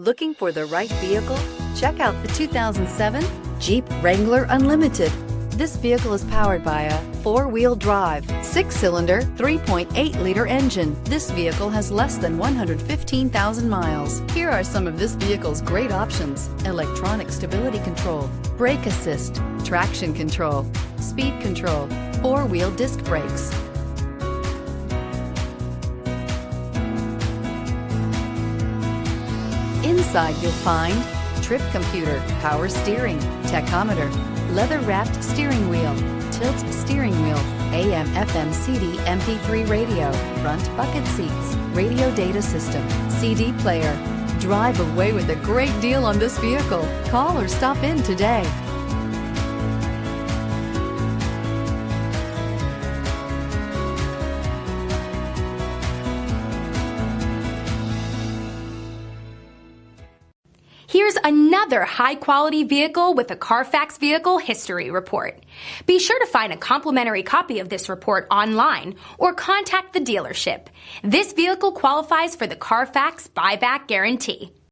Looking for the right vehicle? Check out the 2007 Jeep Wrangler Unlimited. This vehicle is powered by a four-wheel drive, six-cylinder, 3.8-liter engine. This vehicle has less than 115,000 miles. Here are some of this vehicle's great options: electronic stability control, brake assist, traction control, speed control, four-wheel disc brakes. Inside you'll find trip computer, power steering, tachometer, leather-wrapped steering wheel, tilt steering wheel, AM, FM, CD, MP3 radio, front bucket seats, radio data system, CD player. Drive away with a great deal on this vehicle. Call or stop in today. Here's another high-quality vehicle with a Carfax Vehicle History Report. Be sure to find a complimentary copy of this report online or contact the dealership. This vehicle qualifies for the Carfax Buyback Guarantee.